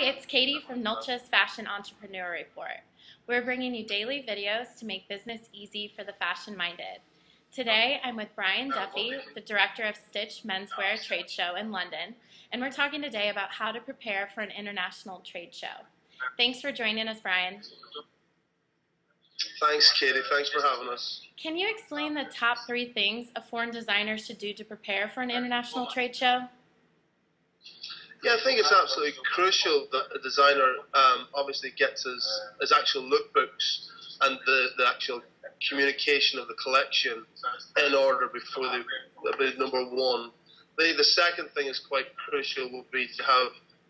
Hi, it's Katie from Nulcha's Fashion Entrepreneur Report. We're bringing you daily videos to make business easy for the fashion-minded. Today, I'm with Brian Duffy, the director of Stitch Menswear trade show in London, and we're talking today about how to prepare for an international trade show. Thanks for joining us, Brian. Thanks, Katie. Thanks for having us. Can you explain the top 3 things a foreign designer should do to prepare for an international trade show? Yeah, I think it's absolutely crucial that a designer obviously gets his actual lookbooks and the actual communication of the collection in order before the number one. The second thing is quite crucial will be to have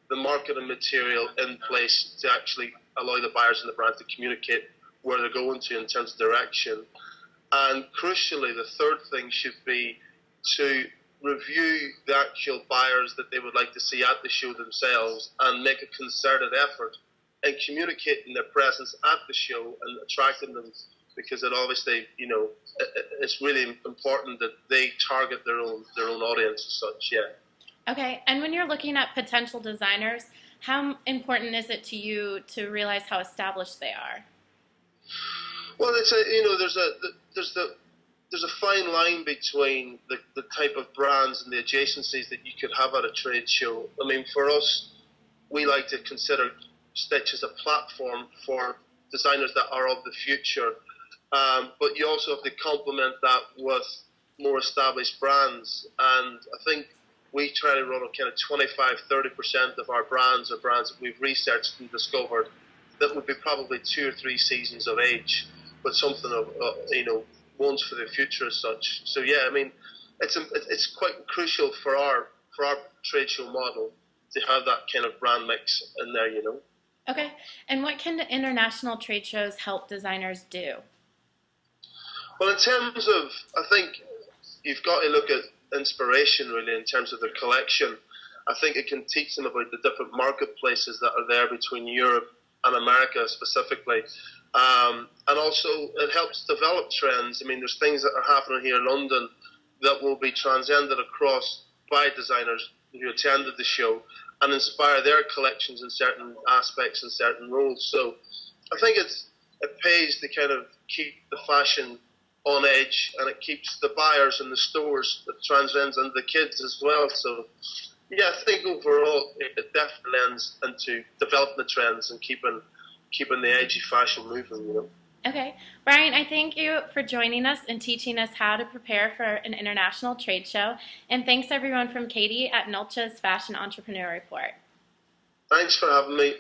the marketing material in place to actually allow the buyers and the brands to communicate where they're going to in terms of direction. And crucially, the third thing should be to review the actual buyers that they would like to see at the show themselves and make a concerted effort in communicating their presence at the show and attracting them, because it obviously, it's really important that they target their own audience as such, yeah. Okay, and when you're looking at potential designers, how important is it to you to realize how established they are? Well, there's a fine line between the type of brands and the adjacencies that you could have at a trade show. I mean, for us, we like to consider Stitch as a platform for designers that are of the future, but you also have to complement that with more established brands. And I think we try to run a kind of 25–30% of our brands are brands that we've researched and discovered that would be probably 2 or 3 seasons of age, but something of ones for the future as such. So yeah, I mean, it's quite crucial for our trade show model to have that kind of brand mix in there, Okay, and what can the international trade shows help designers do? Well, in terms of, I think you've got to look at inspiration really in terms of their collection. I think it can teach them about the different marketplaces that are there between Europe and America specifically. And also it helps develop trends. I mean, there's things that are happening here in London that will be transcended across by designers who attended the show and inspire their collections in certain aspects and certain roles. So I think it pays to kind of keep the fashion on edge, and it keeps the buyers and the stores that transcends into the kids as well. So yeah, I think overall it definitely lends into developing the trends and keeping the edgy fashion moving, Okay. Brian, I thank you for joining us and teaching us how to prepare for an international trade show. And thanks everyone from Katie at Nulcha's Fashion Entrepreneur Report. Thanks for having me.